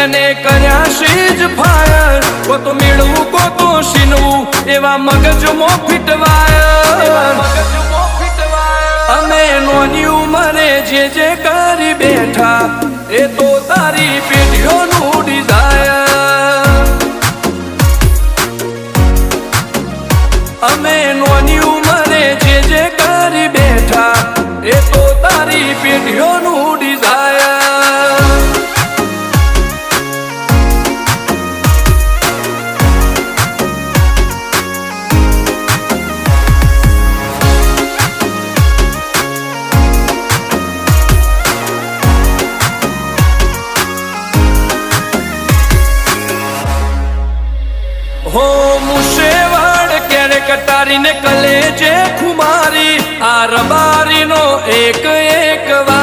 એને કર્યા સીજ ફાયર કો તો મેળવું કો તો સીનવું એવા મગજમાં ફીટવાય અમે નોની ઉંમરે જે કરી બેઠા એ તો તારી પેઢીઓનું ડિઝાયર અમે નોની ઉંમરે જે કરી બેઠા એ તો તારી પેઢીઓનું ડિઝાયર હો મુશેવાડ ક્યારે કટારીને કલેજે ખુમારી આ રબારીનો એક વાર